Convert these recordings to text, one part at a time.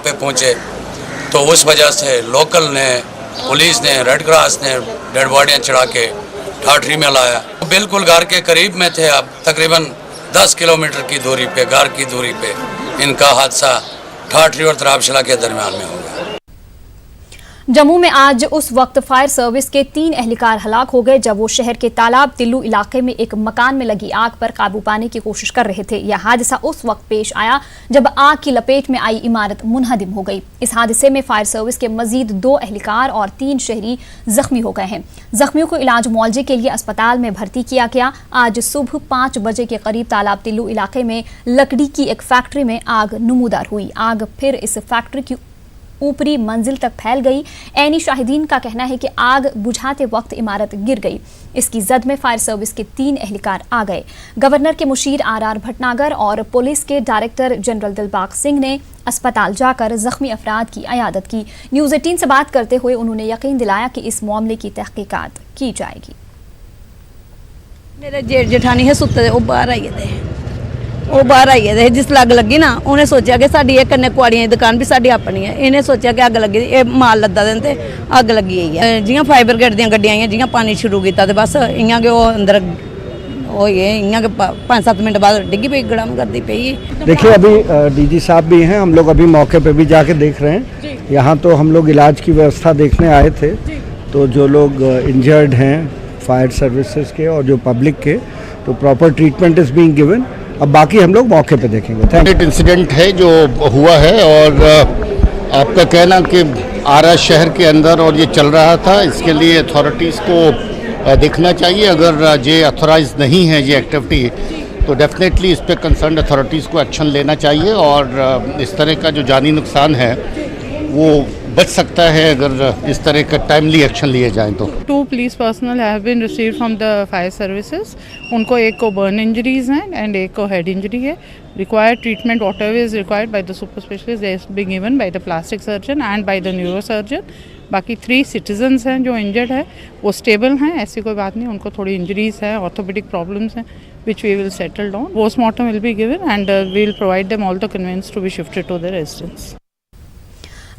पे पहुंचे, तो उस वजह से लोकल ने, पुलिस ने, रेड क्रॉस ने डेड बॉडियाँ चढ़ा के ठाठरी में लाया। बिल्कुल घर के करीब में थे, अब तकरीबन 10 किलोमीटर की दूरी पे, घर की दूरी पे इनका हादसा ठाठरी और तराबशला के दरमियान में हो गया। जम्मू में आज उस वक्त फायर सर्विस के 3 एहलकार हलाक हो गए जब वो शहर के तालाब तिल्लू इलाके में एक मकान में लगी आग पर काबू पाने की कोशिश कर रहे थे। यह हादसा उस वक्त पेश आया जब आग की लपेट में आई इमारत मुनहदिम हो गई। इस हादसे में फायर सर्विस के मजीद 2 एहलकार और 3 शहरी जख्मी हो गए हैं। जख्मियों को इलाज मुआवजे के लिए अस्पताल में भर्ती किया गया। आज सुबह 5 बजे के करीब तालाब तिल्लू इलाके में लकड़ी की एक फैक्ट्री में आग नमूदार हुई। आग फिर इस फैक्ट्री की ऊपरी मंजिल तक फैल गई। ऐनी शाहिदीन का कहना है कि आग बुझाते वक्त इमारत गिर गई। इसकी जद में फायर सर्विस के 3 एहलकार आ गए। गवर्नर के मुशीर आर भटनागर और पुलिस के डायरेक्टर जनरल दिलबाग सिंह ने अस्पताल जाकर जख्मी अफराद की अयादत की। न्यूज़ 18 से बात करते हुए उन्होंने यकीन दिलाया कि इस मामले की तहकीकात की जाएगी। मेरे जेठ जेठानी है सुते वो बाहर आई थे, वो बाहर आई थे जिस अग लगी ना उन्हें सोचा कि साड़ी एक कन्ने कुआड़ियां की दुकान भी साड़ी अपनी है। इन्हें सोचा कि अग लगी, ये माल लद्दा देन ते अग लगी गई है। जियां फायर ब्रिगेड दी गड्डियां आईयां, जियां पानी शुरू किया तो बस इयां कि वो अंदर हो गए, इयां कि 5-7 मिनट बाद डिग्गी पई, गड़म करती पई। देखिए अभी डीजी साहब भी हैं, हम लोग अभी मौके पे भी जाके देख रहे हैं। यहाँ तो हम लोग इलाज की व्यवस्था देखने आए थे, तो जो लोग इंजर्ड हैं फायर सर्विसेज के और जो पब्लिक के, तो proper treatment is being given. अब बाकी हम लोग मौके पे देखेंगे। Thank you. इंसिडेंट है जो हुआ है और आपका कहना कि आरा शहर के अंदर और ये चल रहा था, इसके लिए अथॉरिटीज़ को देखना चाहिए। अगर ये अथोराइज नहीं है ये एक्टिविटी, तो डेफिनेटली इस पर कंसर्न अथॉरिटीज़ को एक्शन लेना चाहिए और इस तरह का जो जानी नुकसान है वो बच सकता है अगर इस तरह का टाइमली एक्शन लिए जाएं तो। 2 police personnel have been received from the fire services. उनको एक को बर्न इंजरीज हैं एंड एक को हेड इंजरी है। Required treatment whatever is required by the super specialist is being given by the plastic surgeon and by the neuro surgeon. बाकी 3 citizens हैं जो इंजर्ड है, वो स्टेबल हैं, ऐसी कोई बात नहीं। उनको थोड़ी इंजरीज हैं, ऑर्थोपेडिक प्रॉब्लम्स हैं, which we will settle down. Postmortem will be given and we will provide them all the conveyance to be shifted to their residence.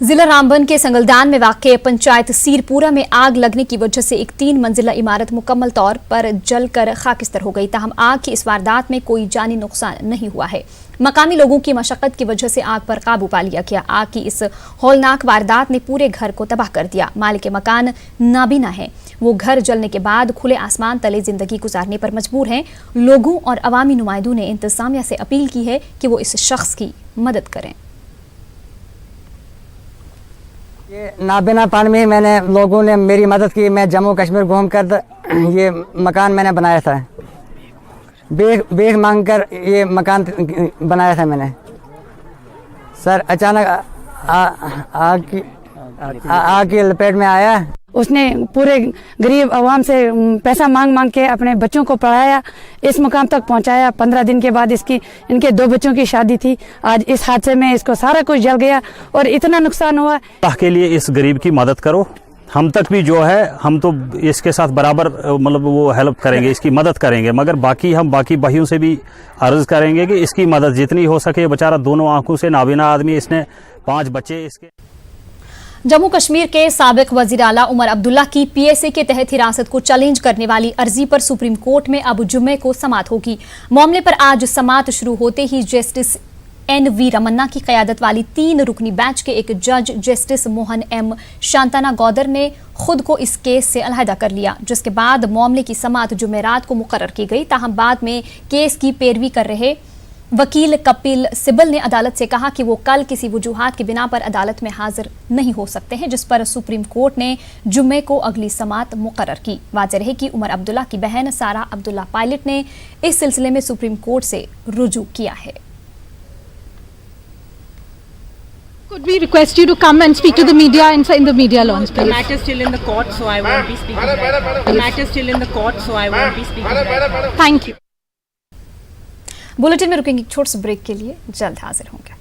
जिला रामबन के संगलदान में वाक़ पंचायत सीरपुरा में आग लगने की वजह से एक 3 मंजिला इमारत मुकम्मल तौर पर जलकर खाकिस्तर हो गई। ताहम आग की इस वारदात में कोई जानी नुकसान नहीं हुआ है। मकामी लोगों की मशक्कत की वजह से आग पर काबू पा लिया गया। आग की इस हौलनाक वारदात ने पूरे घर को तबाह कर दिया। मालिक मकान नाबीना है, वो घर जलने के बाद खुले आसमान तले जिंदगी गुजारने पर मजबूर हैं। लोगों और अवामी नुमाइंदों ने इंतजामिया से अपील की है कि वो इस शख्स की मदद करें। ये नाबिना पान में मैंने लोगों ने मेरी मदद की। मैं जम्मू कश्मीर घूम कर ये मकान मैंने बनाया था, बेग मांग कर ये मकान बनाया था मैंने। सर अचानक आग की लपेट में आया। उसने पूरे गरीब आवाम से पैसा मांग के अपने बच्चों को पढ़ाया, इस मुकाम तक पहुंचाया। 15 दिन के बाद इनके 2 बच्चों की शादी थी। आज इस हादसे में इसको सारा कुछ जल गया और इतना नुकसान हुआ। अल्लाह के लिए इस गरीब की मदद करो। हम तक भी जो है, हम तो इसके साथ बराबर मतलब वो हेल्प करेंगे, इसकी मदद करेंगे, मगर हम बाकी भाइयों से भी अर्ज करेंगे कि इसकी मदद जितनी हो सके। बेचारा दोनों आंखों से नाबीना आदमी, इसने 5 बच्चे इसके। जम्मू कश्मीर के साबिक वजीर आला उमर अब्दुल्ला की PSA के तहत हिरासत को चैलेंज करने वाली अर्जी पर सुप्रीम कोर्ट में अब जुम्मे को समाअत होगी। मामले पर आज समाअत शुरू होते ही जस्टिस NV रमन्ना की क़यादत वाली 3 रुकनी बेंच के एक जज जस्टिस मोहन M शांतना गौदर ने खुद को इस केस से अलहदा कर लिया, जिसके बाद मामले की समाअत जुमेरात को मुकर्रर की गई। ताहम बाद में केस की पैरवी कर रहे वकील कपिल सिब्बल ने अदालत से कहा कि वो कल किसी वजूहात की बिना पर अदालत में हाजिर नहीं हो सकते हैं, जिस पर सुप्रीम कोर्ट ने जुम्मे को अगली समाअत मुकर्रर की। वाज़ेह रहे कि उमर अब्दुल्ला की बहन सारा अब्दुल्ला पायलट ने इस सिलसिले में सुप्रीम कोर्ट से रुजू किया है। Could we request you to come and speak to the media in the media launch, please? The matter is still in the court, so I won't be speaking right now. The matter is still in the court, so I won't be speaking right now. Thank you. Bulletin में रुकेंगे छोटे से break के लिए, जल्द हाजिर होंगे।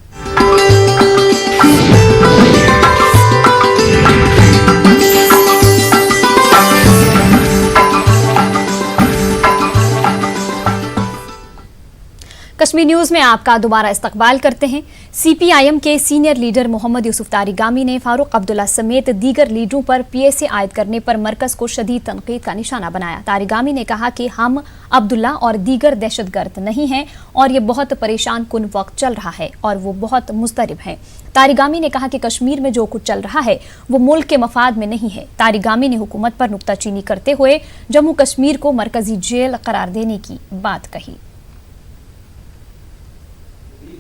Kashmir जमूमी news में आपका दोबारा इस्तकबाल करते हैं। CPIM के सीनियर लीडर मोहम्मद यूसुफ तारिगामी ने फारूक अब्दुल्ला समेत दीगर लीडरों पर PSA आयद करने पर मरकज को शदीद तनकीद का निशाना बनाया। तारिगामी ने कहा कि हम अब्दुल्ला और दीगर दहशतगर्द नहीं हैं और ये बहुत परेशान कुन वक्त चल रहा है और वो बहुत मुस्तरिब हैं। तारिगामी ने कहा कि कश्मीर में जो कुछ चल रहा है वो मुल्क के मफाद में नहीं है। तारिगामी ने हुकूमत पर नुक्ताचीनी करते हुए जम्मू कश्मीर को मरकजी जेल करार देने की बात कही।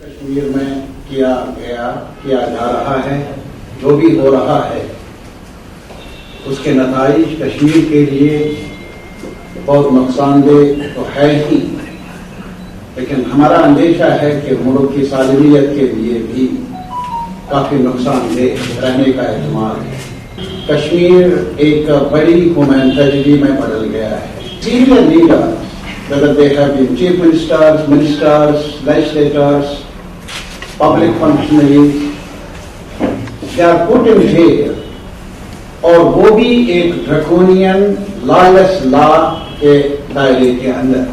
कश्मीर में किया जा रहा है, जो भी हो रहा है उसके नताइज कश्मीर के लिए बहुत नुकसानदेह तो है ही, लेकिन हमारा अंदेशा है कि मुल्क की सालमियत के लिए भी काफी नुकसानदेह रहने का एहतमाल है। कश्मीर एक बड़ी ह्यूमन ट्रेजेडी में बदल गया है। Senior leader, whether they have been chief ministers, legislators, public functionaries, they are put in jail, और वो भी एक ड्रैकोनियन लॉलेस लॉ के दायरे के अंदर,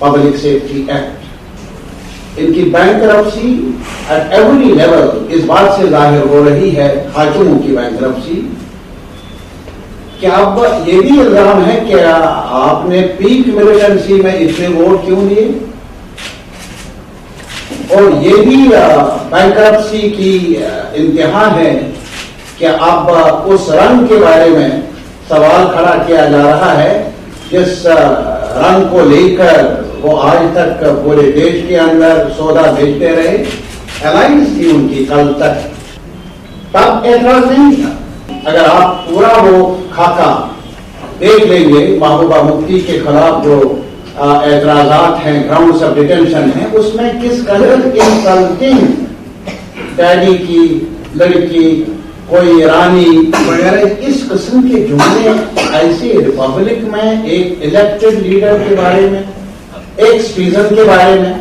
पब्लिक सेफ्टी एक्ट। इनकी बैंकरप्सी एट एवरी लेवल इस बात से जाहिर हो रही है, हाकिमों की बैंकरप्सी, कि अब ये भी इल्जाम है कि आपने पीक मिलिटेंसी में इतने वोट क्यों दिए, और ये भी बैंकरप्सी की इंतहा है कि अब उस रंग के बारे में सवाल खड़ा किया जा रहा है जिस रंग को लेकर वो आज तक पूरे देश के अंदर सौदा बेचते रहे। अलायंस थी उनकी कल तक, तब एतराज नहीं था। अगर आप पूरा वो खाका देख लेंगे, महबूबा मुफ्ती के खिलाफ जो एतराजात हैं, ग्राउंड्स ऑफ डिटेंशन हैं, उसमें किस कदर इंसल्टिंग डैडी की लड़की, कोई ईरानी वगैरह इस किस्म के जुमले ऐसे रिपब्लिक में एक इलेक्टेड लीडर के बारे में, एक स्पीकर के बारे में,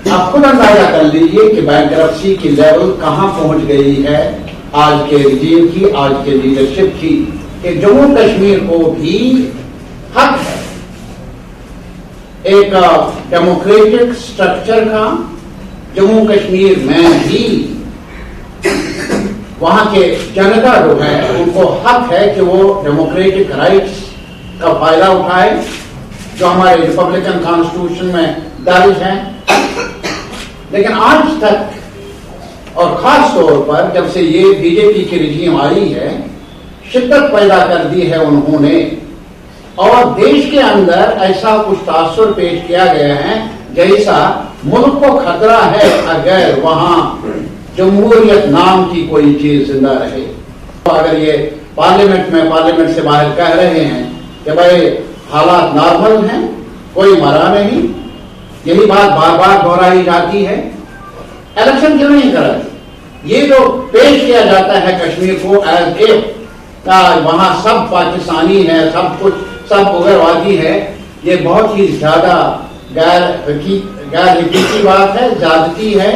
आप खुद अंदाजा कर लीजिए कि बैंकरप्सी की लेवल कहां पहुंच गई है आज के रिजीम की, आज के लीडरशिप की, कि जम्मू कश्मीर को भी हक है एक डेमोक्रेटिक स्ट्रक्चर का। जम्मू कश्मीर में भी वहां के जनता जो है उनको हक है कि वो डेमोक्रेटिक राइट्स का फायदा उठाए जो हमारे रिपब्लिकन कॉन्स्टिट्यूशन में दर्ज है। लेकिन आज तक और खास तौर पर जब से ये बीजेपी की रिजीम आई है, शिद्दत पैदा कर दी है उन्होंने, और देश के अंदर ऐसा कुछ तासुर पेश किया गया है जैसा मुल्क को खतरा है अगर वहां जमहूरियत नाम की कोई चीज जिंदा रहे। तो अगर ये पार्लियामेंट से बाहर कह रहे हैं कि भाई हालात नॉर्मल हैं, कोई मरा नहीं, यही बात बार बार दोहराई जाती है, इलेक्शन क्यों नहीं कराती? ये जो पेश किया जाता है कश्मीर को एज ए वहां सब पाकिस्तानी है, सब कुछ सब उग्रवादी है, ये बहुत ही ज्यादा गैर हकीकी बात है, ज्यादती है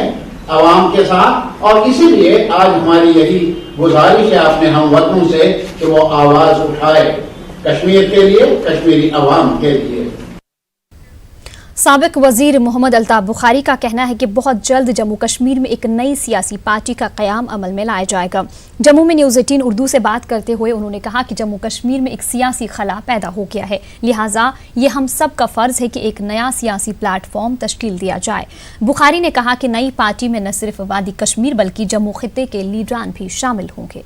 आवाम के साथ। और इसीलिए आज हमारी यही गुजारिश है अपने हमवतनों से कि वो आवाज उठाए कश्मीर के लिए, कश्मीरी अवाम के लिए। साबिक वजीर मोहम्मद अल्ताफ बुखारी का कहना है कि बहुत जल्द जम्मू कश्मीर में एक नई सियासी पार्टी का क़याम अमल में लाया जाएगा। जम्मू में न्यूज़ 18 उर्दू से बात करते हुए उन्होंने कहा कि जम्मू कश्मीर में एक सियासी खला पैदा हो गया है, लिहाजा ये हम सब का फ़र्ज़ है कि एक नया सियासी प्लेटफॉर्म तश्कील दिया जाए। बुखारी ने कहा कि नई पार्टी में न सिर्फ वादी कश्मीर बल्कि जम्मू खित्ते के लीडरान भी शामिल होंगे।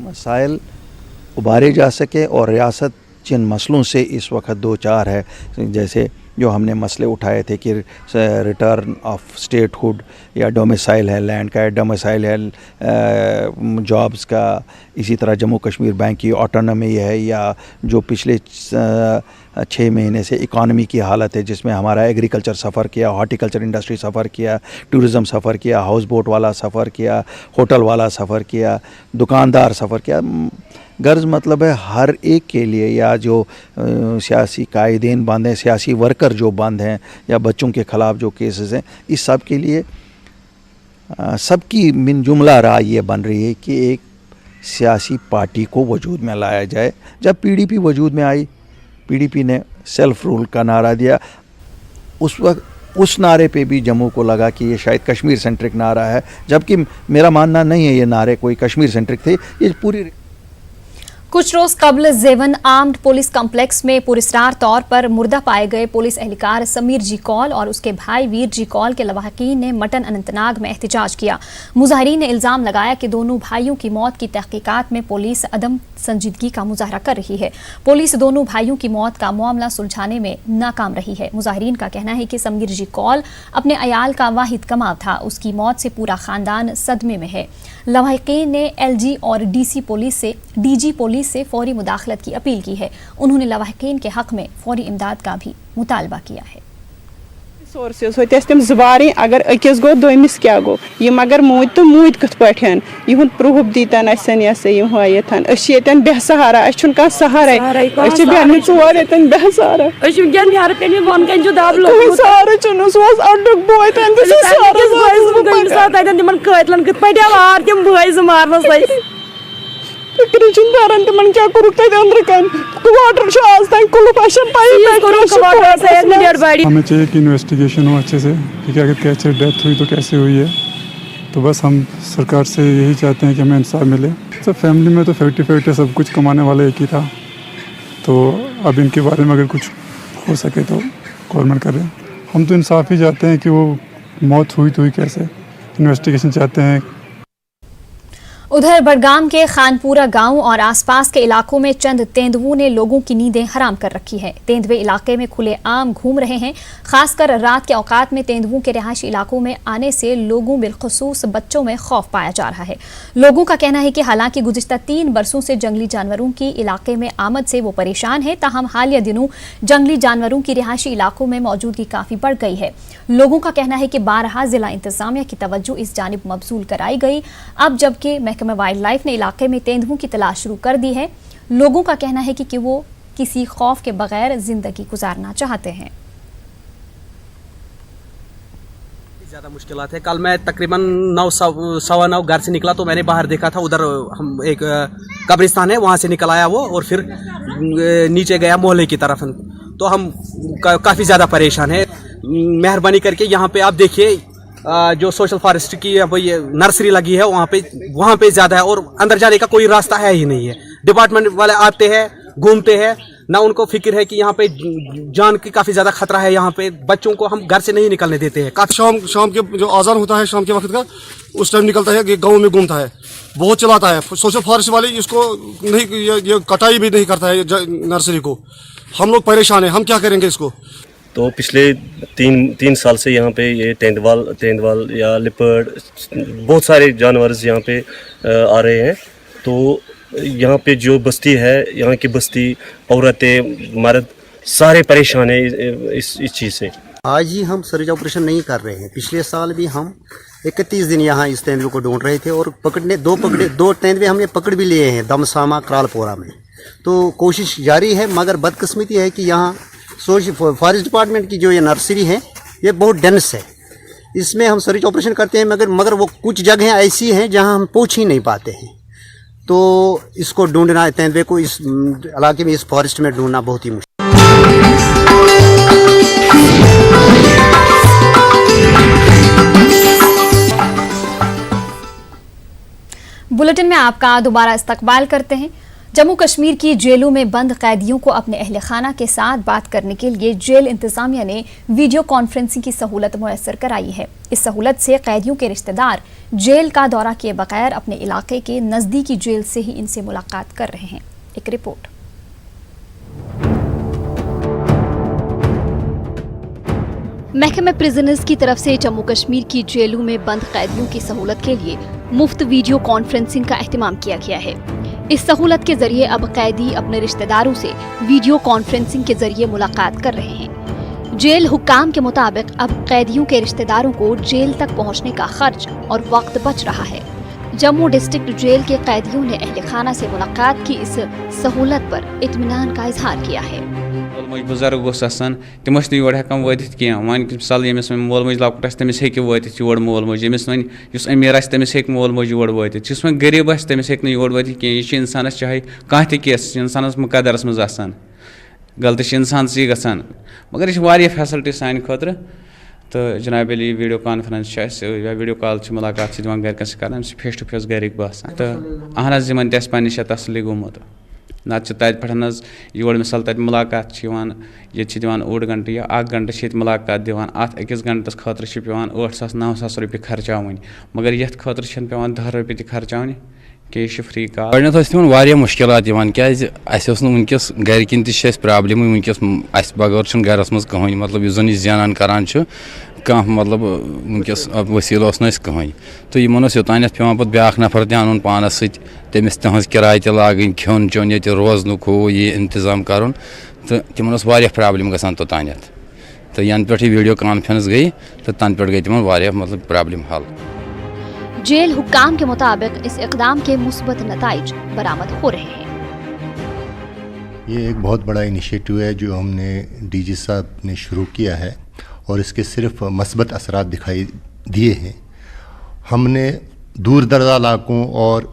मसाइल उबारे जा सके और रियासत जिन मसलों से इस वक्त दो चार है, जैसे जो हमने मसले उठाए थे कि रिटर्न ऑफ स्टेटहुड या डोमिसाइल है, लैंड का डोमिसाइल है, जॉब्स का, इसी तरह जम्मू कश्मीर बैंक की ऑटोनॉमी है, या जो पिछले 6 महीने से इकॉनमी की हालत है जिसमें हमारा एग्रीकल्चर सफ़र किया, हॉर्टिकल्चर इंडस्ट्री सफ़र किया, टूरिज़म सफ़र किया, हाउस बोट वाला सफ़र किया, होटल वाला सफ़र किया, दुकानदार सफ़र किया। गर्ज मतलब है हर एक के लिए, या जो सियासी कायदीन बंद हैं, सियासी वर्कर जो बंद हैं, या बच्चों के ख़िलाफ़ जो केसेस हैं, इस सब के लिए सबकी मिन जुमला राय ये बन रही है कि एक सियासी पार्टी को वजूद में लाया जाए। जब PDP वजूद में आई, PDP ने सेल्फ रूल का नारा दिया, उस वक्त उस नारे पे भी जम्मू को लगा कि ये शायद कश्मीर सेंट्रिक नारा है, जबकि मेरा मानना नहीं है ये नारे कोई कश्मीर सेंट्रिक थे। ये पूरी कुछ रोज कबल जेवन आर्म्ड पुलिस कम्प्लेक्स में पुरस्कार तौर पर मुर्दा पाए गए पुलिस एहलकार समीर जी कौल और उसके भाई वीर जी कौल के लवाहकीन ने मटन अनंतनाग में एहतजाज किया। मुजाहिरीन ने इल्जाम लगाया कि दोनों भाइयों की मौत की तहकीकात में पुलिस अदम संजीदगी का मुजाहरा कर रही है। पुलिस दोनों भाइयों की मौत का मामला सुलझाने में नाकाम रही है। मुजाहिरीन का कहना है कि समीर जी कौल अपने अयाल का वाहिद कमाव था, उसकी मौत से पूरा खानदान सदमे में है। लवाहकीन ने एलजी और डीजी पुलिस से फौरी मुदाखलत की अपील की है। उन्होंने लवाहकीन के हक में फौरी इमदाद का भी मुतालबा किया है। सोर्सेस होते तम जबारी अगर अकिस गो दोमिस क्या गो यम अगर मूद तो मूद कथ पठन यहुन प्रूफ दीतन असन हयतन अन बेसहारा अन कह सहारा बेहन चोर यन बेसहारा सहारा अडुक बोय तम हमें चाहिए कि इन्वेस्टिगेशन हो अच्छे से कि क्या कैसे डेथ हुई तो कैसे हुई है। तो बस हम सरकार से यही चाहते हैं कि हमें इंसाफ मिले। सब फैमिली में तो 50-50 सब कुछ कमाने वाला एक ही था, तो अब इनके बारे में अगर कुछ हो सके तो गवर्नमेंट करे। हम तो इंसाफ ही चाहते हैं कि वो मौत हुई तो हुई कैसे, इन्वेस्टिगेशन चाहते हैं। उधर बडगाम के खानपुरा गांव और आसपास के इलाकों में चंद तेंदुओं ने लोगों की नींदें हराम कर रखी है। तेंदुए इलाके में खुले आम घूम रहे हैं। खासकर रात के औकात में तेंदुओं के रिहायशी इलाकों में आने से लोगों बिलखुसूस बच्चों में खौफ पाया जा रहा है। लोगों का कहना है कि हालांकि गुज़िश्ता 3 बरसों से जंगली जानवरों की इलाके में आमद से वो परेशान है, ताहम हालिया दिनों जंगली जानवरों की रिहायशी इलाकों में मौजूदगी काफ़ी बढ़ गई है। लोगों का कहना है कि बारहा जिला इंतजामिया की तवज्जो इस जानिब मबजूल कराई गई। अब जबकि महकमा वाइल्ड लाइफ ने इलाके में तेंदुओं की तलाश शुरू कर दी है, लोगों का कहना है कि वो किसी खौफ के बगैर जिंदगी गुजारना चाहते हैं। ज़्यादा मुश्किलात है। कल मैं तकरीबन 9:15 घर से निकला तो मैंने बाहर देखा था, उधर हम एक कब्रिस्तान है वहाँ से निकल आया वो और फिर नीचे गया मोहल्ले की तरफ। तो हम काफ़ी ज़्यादा परेशान है। मेहरबानी करके यहाँ पे आप देखिए जो सोशल फॉरेस्ट की ये नर्सरी लगी है वहाँ पे ज़्यादा है और अंदर जाने का कोई रास्ता है ही नहीं है। डिपार्टमेंट वाले आते हैं घूमते हैं ना, उनको फिक्र है कि यहाँ पे जान की काफ़ी ज़्यादा खतरा है। यहाँ पे बच्चों को हम घर से नहीं निकलने देते हैं। काफ़ी शाम के जो आज़ान होता है शाम के वक्त का, उस टाइम निकलता है कि गाँव में घूमता है, बहुत चलाता है। सोशल फॉरेस्ट वाले इसको नहीं ये कटाई भी नहीं करता है नर्सरी को। हम लोग परेशान हैं, हम क्या करेंगे इसको। तो पिछले तीन साल से यहाँ पे ये तेंदुआल या लिपर्ड बहुत सारे जानवर यहाँ पे आ रहे हैं। तो यहाँ पे जो बस्ती है, यहाँ की बस्ती औरतें मर्द सारे परेशान हैं इस चीज़ से। आज ही हम सर्च ऑपरेशन नहीं कर रहे हैं। पिछले साल भी हम 31 दिन यहाँ इस तेंदुए को ढूंढ रहे थे और दो तेंदुए हमने पकड़ भी लिए हैं दमसामा क्रालपोरा में। तो कोशिश जारी है, मगर बदकिस्मती है कि यहाँ फॉरेस्ट डिपार्टमेंट की जो ये नर्सरी है ये बहुत डेंस है। इसमें हम सर्च ऑपरेशन करते हैं मगर वो कुछ जगहें ऐसी हैं जहां हम पहुंच ही नहीं पाते हैं। तो इसको ढूंढना, तेंदुए को इस इलाके में, इस फॉरेस्ट में ढूंढना बहुत ही मुश्किल। बुलेटिन में आपका दोबारा इस्तकबाल करते हैं। जम्मू कश्मीर की जेलों में बंद कैदियों को अपने अहल खाना के साथ बात करने के लिए जेल इंतजामिया ने वीडियो कॉन्फ्रेंसिंग की सहूलत मुयस्सर कराई है। इस सहूलत से कैदियों के रिश्तेदार जेल का दौरा किए बगैर अपने इलाके के नज़दीकी जेल से ही इनसे मुलाकात कर रहे हैं। एक रिपोर्ट। महकमा प्रिजनर्स की तरफ से जम्मू कश्मीर की जेलों में बंद कैदियों की सहूलत के लिए मुफ्त वीडियो कॉन्फ्रेंसिंग का एहतमाम किया गया है। इस सहूलत के जरिए अब कैदी अपने रिश्तेदारों से वीडियो कॉन्फ्रेंसिंग के जरिए मुलाकात कर रहे हैं। जेल हुक्काम के मुताबिक अब कैदियों के रिश्तेदारों को जेल तक पहुंचने का खर्च और वक्त बच रहा है। जम्मू डिस्ट्रिक्ट जेल के कैदियों ने अहल खाना से मुलाकात की इस सहूलत पर इत्मीनान का इजहार किया है। बुजुर्ग तम योर हेकान वातित क्या वन मिसाल यमिस मोल मोज लकुट तमिस हेक वातित योर मोल मोज यमिस वन अमीर तमिस हेक मोल मोज योर वातित जिस वन गरीब आस तमिस हेक योर वातित क्या। यह इंसानस चाहे कह केस इंसानस मुकदरस मज आसान। غلطی چھِ اِنسانسٕے گژھان مگر یہِ چھِ واریاہ فیسلٹی سانہِ خٲطرٕ تہٕ جناب علی ویٖڈیو کانفرنس چھِ اَسہِ یا ویٖڈیو کال چھِ مُلاقات چھِ دِوان گرِکٮ۪ن سۭتۍ کران أمِس چھِ فیس ٹُو فیس گرِکۍ باسان تہٕ اہن حظ یِمن تہِ آسہِ پنٛنہِ جایہِ تسلی گوٚمُت نتہٕ چھِ تَتہِ پٮ۪ٹھ حظ یور مِثال تَتہِ مُلاقات چھِ یِوان ییٚتہِ چھِ دِوان 1.5 گنٹہٕ یا 1 گنٹہٕ چھِ ییٚتہِ مُلاقات دِوان اَتھ أکِس گنٹس خٲطرٕ چھِ پیٚوان 8,000-9,000 رۄپیہِ خرچاوٕنۍ مگر یَتھ خٲطرٕ چھِنہٕ پیٚوان 10 رۄپیہِ تہِ خرچاوٕنۍ کہ یہِ چھِ فرٛی کال. گۄڈٕنٮ۪تھ ٲسۍ تِمن واریاہ مُشکِلات یِوان کیٛازِ اَسہِ ٲس نہٕ وٕنکٮ۪س گرِکٮ۪ن تہِ چھِ اَسہِ پرٛابلِمٕے وٕنکٮ۪س اَسہِ بغٲر چھُنہٕ گرس منٛز کٕہٕنۍ مطلب یُس زن یہِ زینان کران چھُ کانٛہہ مطلب وٕنکٮ۪س ؤسیٖلہٕ اوس نہٕ اَسہِ کٕہٕنۍ تہٕ یِمن اوس یوٚتانٮ۪تھ پیٚوان پتہٕ بیٛاکھ نفر تہِ اَنُن پانس سۭتۍ تٔمِس تِہٕنٛز کِراے تہِ لاگٕنۍ کھیوٚن چیوٚن ییٚتہِ روزنُک ہُہ یہِ انتظام کرُن تہٕ تِمن ٲس واریاہ پرٛابلِم گژھان توٚتانٮ۪تھ تہٕ ینہٕ پٮ۪ٹھ یہِ ویٖڈیو کانفرنس گٔے تہٕ تنہٕ پٮ۪ٹھ گٔے تِمن واریاہ مطلب پرٛابلِم حل. जेल हुक्काम के मुताबिक इस इक़दाम के मुस्बत नताइज बरामद हो रहे हैं. ये एक बहुत बड़ा इनिशिएटिव है जो हमने डीजी साहब ने शुरू किया है और इसके सिर्फ मस्बत असरात दिखाई दिए हैं. हमने दूर दराज इलाकों और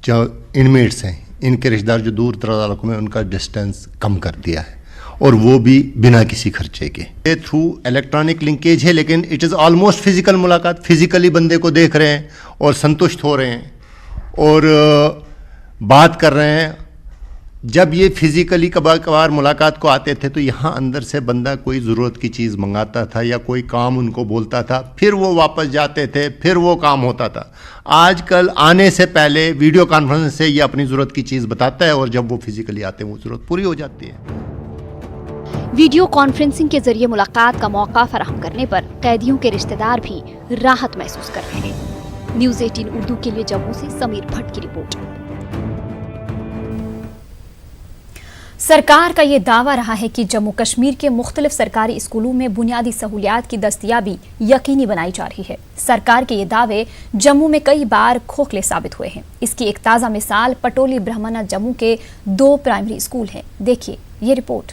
जो इनमेट्स हैं इनके रिश्तेदार जो दूर दराज इलाकों में उनका डिस्टेंस कम कर दिया है और वो भी बिना किसी खर्चे के. ये थ्रू इलेक्ट्रॉनिक लिंकेज है लेकिन इट इज़ ऑलमोस्ट फिजिकल मुलाकात. फिजिकली बंदे को देख रहे हैं और संतुष्ट हो रहे हैं और बात कर रहे हैं. जब ये फिजिकली कभार मुलाकात को आते थे तो यहाँ अंदर से बंदा कोई ज़रूरत की चीज़ मंगाता था या कोई काम उनको बोलता था फिर वो वापस जाते थे फिर वो काम होता था. आजकल आने से पहले वीडियो कॉन्फ्रेंस से ये अपनी ज़रूरत की चीज़ बताता है और जब वो फिजिकली आते हैं वो ज़रूरत पूरी हो जाती है. वीडियो कॉन्फ्रेंसिंग के जरिए मुलाकात का मौका फराहम करने पर कैदियों के रिश्तेदार भी राहत महसूस कर रहे हैं. न्यूज़ 18 उर्दू के लिए जम्मू से समीर भट्ट की रिपोर्ट. सरकार का ये दावा रहा है कि जम्मू कश्मीर के मुख्तलिफ सरकारी स्कूलों में बुनियादी सहूलियात की दस्तयाबी यकीनी बनाई जा रही है. सरकार के ये दावे जम्मू में कई बार खोखले साबित हुए हैं. इसकी एक ताज़ा मिसाल पटोली ब्रह्मणा जम्मू के 2 प्राइमरी स्कूल हैं. देखिए ये रिपोर्ट.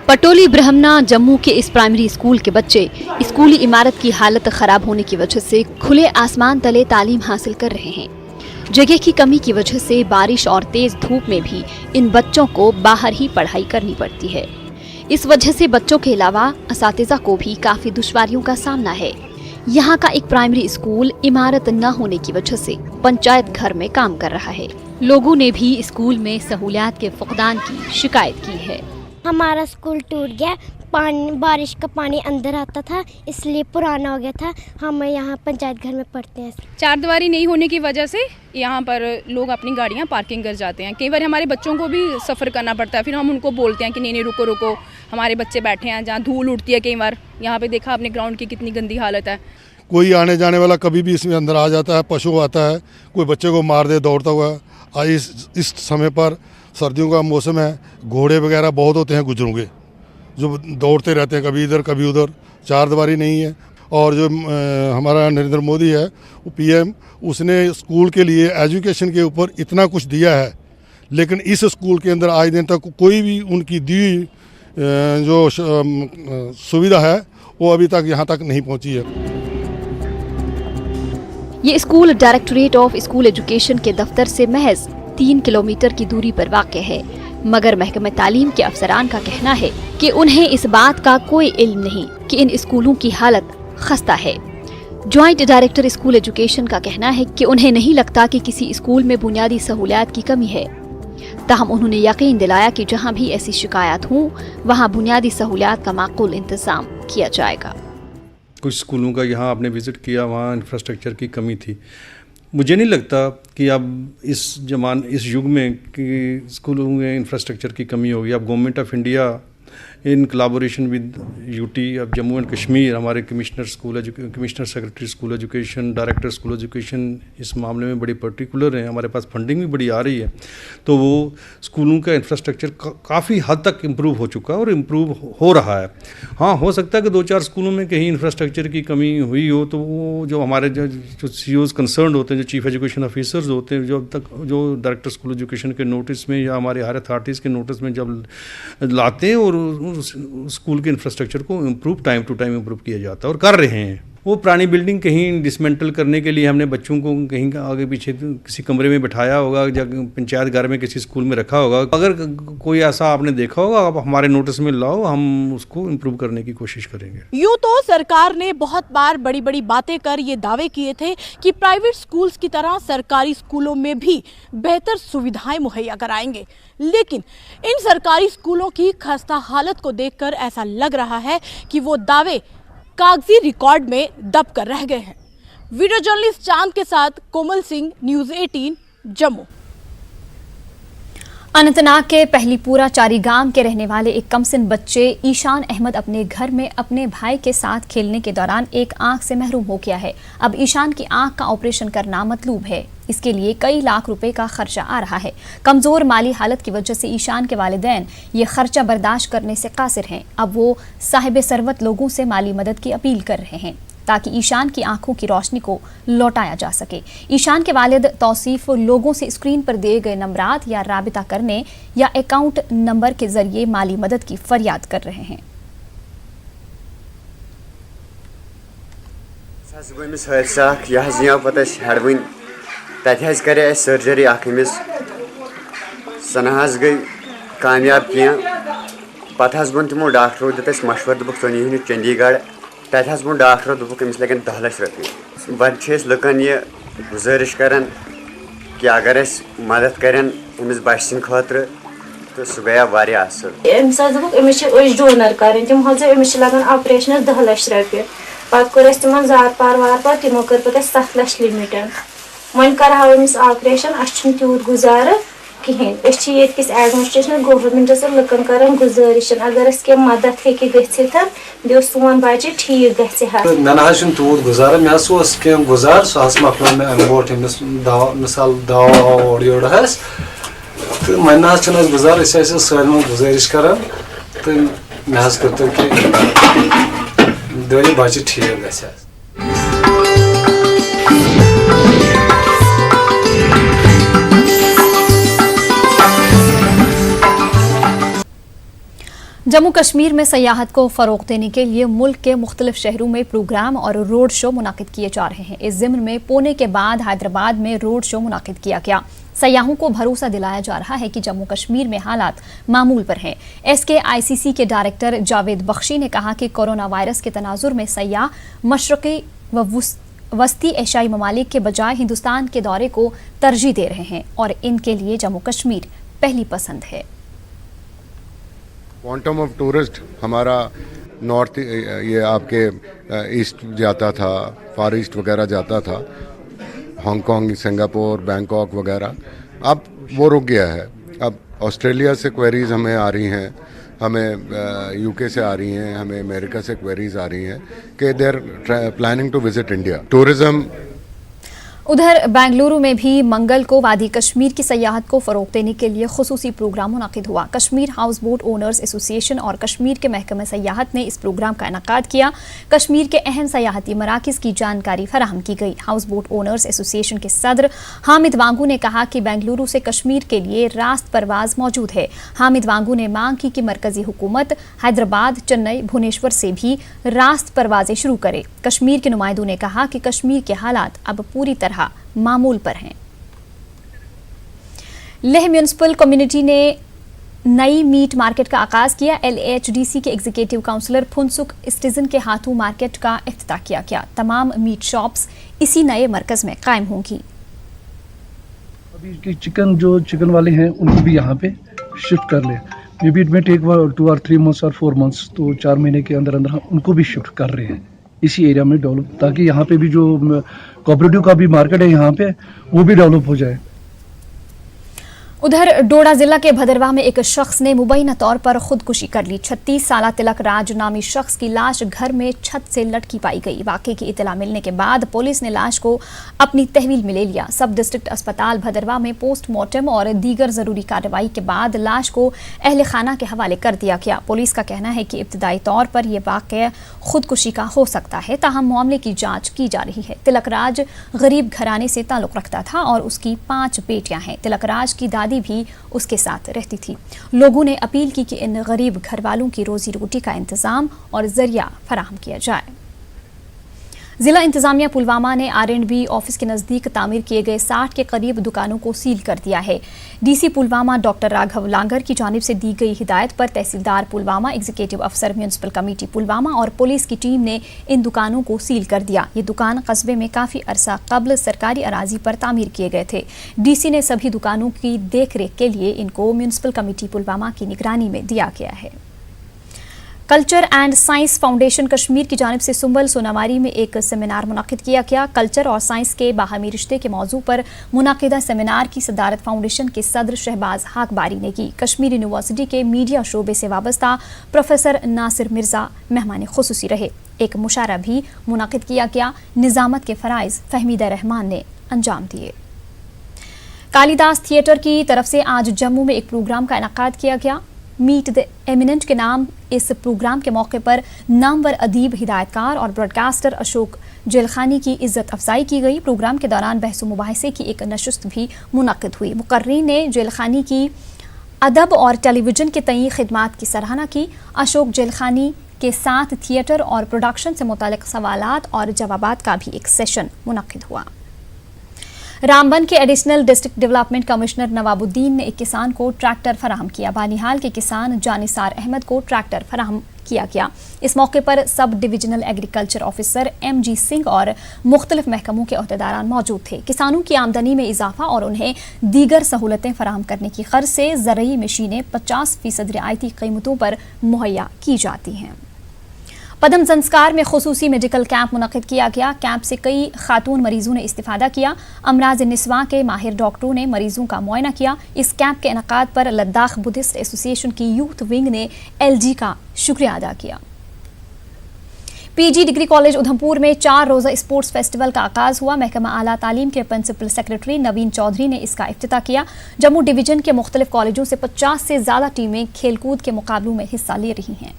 पटोली ब्रह्मणा जम्मू के इस प्राइमरी स्कूल के बच्चे स्कूली इमारत की हालत खराब होने की वजह से खुले आसमान तले तालीम हासिल कर रहे हैं. जगह की कमी की वजह से बारिश और तेज धूप में भी इन बच्चों को बाहर ही पढ़ाई करनी पड़ती है. इस वजह से बच्चों के अलावा असातिज़ा को भी काफ़ी दुश्वारियों का सामना है. यहाँ का एक प्राइमरी स्कूल इमारत न होने की वजह से पंचायत घर में काम कर रहा है. लोगों ने भी स्कूल में सहूलियात के फुकदान की शिकायत की है. हमारा स्कूल टूट गया, पानी बारिश का पानी अंदर आता था इसलिए पुराना हो गया था. हम यहाँ पंचायत घर में पढ़ते हैं. चारदीवारी नहीं होने की वजह से यहाँ पर लोग अपनी गाड़ियाँ पार्किंग कर जाते हैं. कई बार हमारे बच्चों को भी सफ़र करना पड़ता है. फिर हम उनको बोलते हैं कि नहीं रुको रुको, हमारे बच्चे बैठे हैं. जहाँ धूल उड़ती है कई बार, यहाँ पे देखा अपने ग्राउंड की कितनी गंदी हालत है. कोई आने जाने वाला कभी भी इसमें अंदर आ जाता है. पशु आता है, कोई बच्चे को मार दे दौड़ता हुआ. इस समय पर सर्दियों का मौसम है, घोड़े वगैरह बहुत होते हैं गुजरों के जो दौड़ते रहते हैं कभी इधर कभी उधर. चारदीवारी नहीं है. और जो हमारा नरेंद्र मोदी है वो पीएम, उसने स्कूल के लिए एजुकेशन के ऊपर इतना कुछ दिया है लेकिन इस स्कूल के अंदर आज दिन तक कोई भी उनकी दी जो सुविधा है वो अभी तक यहाँ तक नहीं पहुँची है. ये school directorate of school education के दफ्तर से महज 3 किलोमीटर की दूरी पर वाक़ है. मगर महकमे तालीम के अफसरान का कहना है कि उन्हें इस बात का कोई इल्म नहीं कि इन स्कूलों की हालत खस्ता है. ज्वाइंट डायरेक्टर स्कूल एजुकेशन का कहना है कि उन्हें नहीं लगता कि किसी स्कूल में बुनियादी सहूलियात की कमी है. ताहम उन्होंने यकीन दिलाया कि जहां भी ऐसी शिकायत हों वहां बुनियादी सहूलियात का माकूल इंतज़ाम किया जाएगा. कुछ स्कूलों का यहाँ आपने विज़िट किया, वहाँ इंफ्रास्ट्रक्चर की कमी थी. मुझे नहीं लगता कि अब इस युग में कि स्कूलों में इंफ्रास्ट्रक्चर की कमी होगी. अब government of India in collaboration with UT of Jammu and Kashmir, हमारे commissioner secretary school education, director school education इस मामले में बड़ी पर्टिकुलर हैं. हमारे पास फंडिंग भी बड़ी आ रही है तो वो स्कूलों का इंफ्रास्ट्रक्चर काफ़ी हद तक इम्प्रूव हो चुका है और इम्प्रूव हो रहा है. हाँ, हो सकता है कि 2-4 स्कूलों में कहीं इंफ्रास्ट्रक्चर की कमी हुई हो तो वो जो हमारे जो CEOs कंसर्न होते हैं, जो चीफ एजुकेशन ऑफिसर्स होते हैं, जो अब तक जो डायरेक्टर स्कूल एजुकेशन के नोटिस में या हमारे हायर अथॉरिटीज़ के नोटिस में जब लाते हैं और स्कूल के इंफ्रास्ट्रक्चर को टाइम टू टाइम इम्प्रूव किया जाता है और कर रहे हैं. वो पुरानी बिल्डिंग कहीं डिसमेंटल करने के लिए हमने बच्चों को कहीं आगे पीछे किसी कमरे में बिठाया होगा, पंचायत घर में किसी स्कूल में रखा होगा। अगर कोई ऐसा आपने देखा होगा आप हमारे नोटिस में लाओ, हम उसको इम्प्रूव करने की कोशिश करेंगे। यूँ तो सरकार ने बहुत बार बड़ी बड़ी बातें कर ये दावे किए थे कि प्राइवेट स्कूल्स की तरह सरकारी स्कूलों में भी बेहतर सुविधाएं मुहैया कराएंगे, लेकिन इन सरकारी स्कूलों की खस्ता हालत को देखकर ऐसा लग रहा है कि वो दावे कागजी रिकॉर्ड में दब कर रह गए हैं। वीडियो जर्नलिस्ट चांद के साथ कोमल सिंह, न्यूज़ 18 जम्मू। अनंतनाग के पहलीपुरा चारी गांव के रहने वाले एक कमसिन बच्चे ईशान अहमद अपने घर में अपने भाई के साथ खेलने के दौरान एक आंख से महरूम हो गया है। अब ईशान की आंख का ऑपरेशन करना मतलूब है। इसके लिए कई लाख रुपए का खर्चा आ रहा है। कमजोर माली हालत की वजह से ईशान के वालिदैन ये खर्चा बर्दाश्त करने से कासिर हैं। अब वो साहिब सरवत लोगों से माली मदद की अपील कर रहे हैं ताकि ईशान की आंखों की रोशनी को लौटाया जा सके। ईशान के वालिद तौसीफ लोगों से स्क्रीन पर दिए गए नंबरात या राबिता करने या अकाउंट नंबर के जरिए माली मदद की फरियाद कर रहे हैं। सर्जरी सना गई कामयाब क्या पे वो तमो डॉक्टरों दित मशवर दुख तुम चंडीगढ़ तथा वो डॉक्टरों दुख अमिस लगन 10 लाख रुपये। बे लुकन ये गुजारिश करान कि अगर मदद करें अमिस बच सद खतर तो सह गया वारिया असल। अमिस डोनर करें तम अमिस लगन ऑपरेशन 10 लाख रुपये। पे कोर तिम जार पार तिमो कर पे 7 लाख लिमिट। वन कर अमिस ऑपरेशन अस तूत गुजार कहें। किस एडमिनिस्ट्रेशन गवर्नमेंट से लुकन कर गुजारिश अगर क्या मदद हे गो सोन बच्चे ठीक मे तूत गुजार मे कम गुजार सह मकल मे अम बोट मिसाल दवा और योर तो मन गुजार सालम गुजारिश कर तो मे कर कि बच्चे ठीक ग। जम्मू कश्मीर में सयाहत को फ़रोग़ देने के लिए मुल्क के मुख्तलिफ शहरों में प्रोग्राम और रोड शो मुनाकिद किए जा रहे हैं। इस ज़िम्न में पुणे के बाद हैदराबाद में रोड शो मुनाकिद किया गया। सयाहों को भरोसा दिलाया जा रहा है कि जम्मू कश्मीर में हालात मामूल पर हैं। SKICC के डायरेक्टर जावेद बख्शी ने कहा कि कोरोना वायरस के तनाजुर में सयाह मशरक़ी व वस्ती एशियाई ममालिक के बजाय हिंदुस्तान के दौरे को तरजीह दे रहे हैं और इनके लिए जम्मू कश्मीर पहली पसंद है। क्वांटम ऑफ टूरिस्ट हमारा नॉर्थ ये आपके ईस्ट जाता था, फार ईस्ट वगैरह जाता था, हांगकांग, सिंगापुर, बैंकॉक वगैरह, अब वो रुक गया है। अब ऑस्ट्रेलिया से क्वेरीज हमें आ रही हैं, हमें यूके से आ रही हैं, हमें अमेरिका से क्वेरीज आ रही हैं कि they are planning to visit India. Tourism उधर बेंगलुरु में भी मंगल को वादी कश्मीर की सयाहत को फ़रोग़ देने के लिए खुसूसी प्रोग्राम मुनाकिद हुआ। Kashmir house boat owners association और कश्मीर के महकमे सयाहत ने इस प्रोग्राम का इनकाद किया। कश्मीर के अहम सयाहती मराकिज़ की जानकारी फराहम की गई। हाउस बोट ओनर्स एसोसिएशन के सदर हामिद वांगू ने कहा कि बेंगलुरु से कश्मीर के लिए रास्त परवाज मौजूद है। हामिद वांगू ने मांग की कि मरकजी हुकूमत हैदराबाद, चेन्नई, भुवनेश्वर से भी रास्त परवाजें शुरू करे। कश्मीर के नुमाइंदों ने कहा कि कश्मीर के हालात अब पूरी तरह मामूल पर हैं। लेह म्यूनिसिपल कम्युनिटी ने नई मीट मार्केट का आगाज किया। LHDC के एग्जीक्यूटिव काउंसलर फुनसुक स्टिजन के हाथों मार्केट का इफ्तिताह किया गया। तमाम मीट शॉप्स इसी नए मरकज में कायम होंगी। अभी चिकन वाले हैं उनको भी यहाँ पे शिफ्ट कर ले। मे बी इट में टेक 2 or 3 months और 4 months, तो 4 महीने के अंदर अंदर हम उनको भी शिफ्ट कर रहे हैं इसी एरिया में डेवलप, ताकि यहाँ पे भी जो कोऑपरेटिव का भी मार्केट है यहाँ पे वो भी डेवलप हो जाए। उधर डोडा जिला के भदरवाह में एक शख्स ने मुबैना तौर पर खुदकुशी कर ली। 36 साला तिलक राज नामी शख्स की लाश घर में छत से लटकी पाई गई। वाकये की इतला मिलने के बाद पुलिस ने लाश को अपनी तहवील में ले लिया। सब डिस्ट्रिक्ट अस्पताल भदरवाह में पोस्टमार्टम और दीगर जरूरी कार्रवाई के बाद लाश को अहले खाना के हवाले कर दिया गया। पुलिस का कहना है कि इब्तदाई तौर पर यह वाकया खुदकुशी का हो सकता है, ताहम मामले की जाँच की जा रही है। तिलक राज गरीब घराने से ताल्लुक रखता था और उसकी 5 बेटियां हैं। तिलक राज की दादी भी उसके साथ रहती थी। लोगों ने अपील की कि इन गरीब घर वालों की रोजी रोटी का इंतजाम और जरिया फराहम किया जाए। जिला इंतजामिया पुलवामा ने R&B ऑफिस के नजदीक तामीर किए गए 60 के करीब दुकानों को सील कर दिया है। डीसी पुलवामा डॉक्टर राघव लांगर की जानिब से दी गई हिदायत पर तहसीलदार पुलवामा, एग्जीक्यूटिव अफसर म्यूनिसिपल कमेटी पुलवामा और पुलिस की टीम ने इन दुकानों को सील कर दिया। ये दुकान कस्बे में काफी अरसा कब्ल सरकारी अराजी पर तामीर किए गए थे। डीसी ने सभी दुकानों की देखरेख के लिए इनको म्यूनिसिपल कमेटी पुलवामा की निगरानी में दिया गया है। Culture and science foundation Kashmir की जानिब से सुंबल सोनामारी में एक सेमिनार मुनक्किद किया गया। कल्चर और साइंस के बाहमी रिश्ते के मौजू पर मुनक्किदा सेमिनार की सदारत फाउंडेशन के सदर शहबाज हाकबारी ने की। कश्मीर यूनिवर्सिटी के मीडिया शोबे से वाबस्ता प्रोफेसर नासिर मिर्जा मेहमान खुसूसी रहे। एक मुशायरा भी मुनक्किद किया गया। निजामत के फराइज फहमीदा रहमान ने अंजाम दिए। कालिदास थिएटर की तरफ से आज जम्मू में एक प्रोग्राम का इनेकाद किया गया। मीट द एमिनेंट के नाम इस प्रोग्राम के मौके पर नामवर अदीब, हिदायतकार और ब्रॉडकास्टर अशोक जेलखानी की इज्जत अफजाई की गई। प्रोग्राम के दौरान बहस मुबाहिसे की एक नशस्त भी मुनक्किद हुई। मुकर्रीन ने जेलखानी की अदब और टेलीविजन के तई खिदमात की सराहना की। अशोक जेलखानी के साथ थिएटर और प्रोडक्शन से मुतालिक सवालात और जवाबात का भी एक सेशन मुनक्किद हुआ। रामबन के एडिशनल डिस्ट्रिक्ट डेवलपमेंट कमिश्नर नवाबुद्दीन ने एक किसान को ट्रैक्टर फराहम किया। बानिहाल के किसान जानिसार अहमद को ट्रैक्टर फराहम किया गया। इस मौके पर sub divisional agriculture officer MG Singh और मुख्तलिफ महकमों के अहदेदारान मौजूद थे। किसानों की आमदनी में इजाफा और उन्हें दीगर सहूलतें फराहम करने की गर्ज से ज़रूरी मशीनें 50% रियायती कीमतों पर मुहैया की जाती हैं। पदम संस्कार में खुसूसी मेडिकल कैंप मुनक्किद किया गया। कैंप से कई खातून मरीजों ने इस्तिफादा किया। अमराज निस्वा के माहिर डॉक्टरों ने मरीजों का मुआयना किया। इस कैंप के इनकाद पर लद्दाख बुद्धिस्ट एसोसिएशन की यूथ विंग ने LG का शुक्रिया अदा किया। PG डिग्री कॉलेज उधमपुर में 4 रोज़ा स्पोर्ट्स फेस्टिवल का आगाज हुआ। महकमा आला तालीम के प्रिंसिपल सेक्रेटरी नवीन चौधरी ने इसका इफ्तिताह किया। जम्मू डिवीजन के मुख्तलिफ कॉलेजों से 50 से ज़्यादा टीमें खेलकूद के मुकाबलों में हिस्सा ले रही हैं।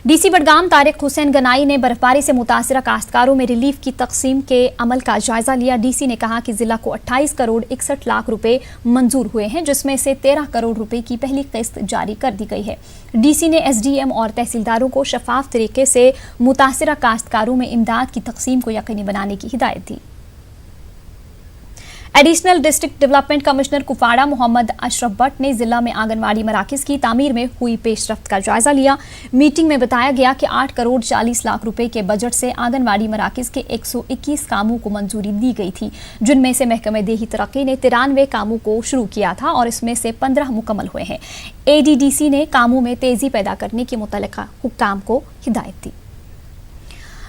DC बडगाम तारिक हुसैन गनाई ने बर्फबारी से मुतासरा काश्तकारों में रिलीफ की तकसीम के अमल का जायजा लिया। DC ने कहा कि जिला को 28 करोड़ 61 लाख रुपए मंजूर हुए हैं, जिसमें से 13 करोड़ रुपए की पहली किस्त जारी कर दी गई है। DC ने SDM और तहसीलदारों को शफाफ तरीके से मुतासरा काश्तकारों में इमदाद की तकसीम को यकीनी बनाने की हिदायत दी। Additional district development commissioner Kupwara Mohammad Ashraf Bhat ने जिला में आंगनवाड़ी मराकज़ की तामीर में हुई पेशरफ्त का जायजा लिया। मीटिंग में बताया गया कि 8 करोड़ 40 लाख रुपए के बजट से आंगनवाड़ी मराकज़ के 121 कामों को मंजूरी दी गई थी, जिनमें से महकमे देही तरक्की ने 93 कामों को शुरू किया था और इसमें से 15 मुकम्मल हुए हैं। ADDC ने कामों में तेजी पैदा करने की मुतल्लिका हुक्काम को हिदायत दी।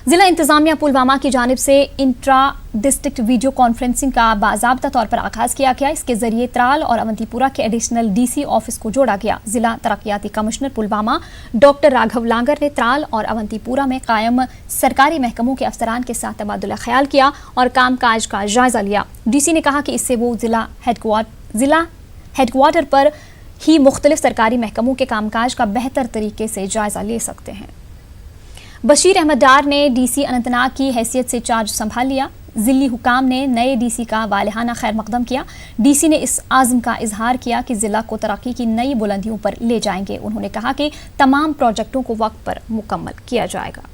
जिला इंतजामिया पुलवामा की जानिब से इंट्रा डिस्ट्रिक्ट वीडियो कॉन्फ्रेंसिंग का बाज़ाब्ता तौर पर आगाज़ किया गया। इसके जरिए त्राल और अवंतीपुरा के एडिशनल DC ऑफिस को जोड़ा गया। जिला तरक्याती कमिश्नर पुलवामा डॉक्टर राघव लांगर ने त्राल और अवंतीपुरा में कायम सरकारी महकमों के अफसरान के साथ तबादुला ख्याल किया और काम काज का जायजा लिया। DC ने कहा कि इससे वो जिला हेडक्वार्टर पर ही मुख्तलिफ सरकारी महकमों के कामकाज का बेहतर तरीके से जायजा ले सकते हैं। बशीर अहमद डार ने DC अनंतनाग की हैसियत से चार्ज संभाल लिया। जिली हुकाम ने नए DC का वालिहाना खैर मकदम किया। DC ने इस आज़म का इजहार किया कि जिला को तरक्की की नई बुलंदियों पर ले जाएंगे। उन्होंने कहा कि तमाम प्रोजेक्टों को वक्त पर मुकम्मल किया जाएगा।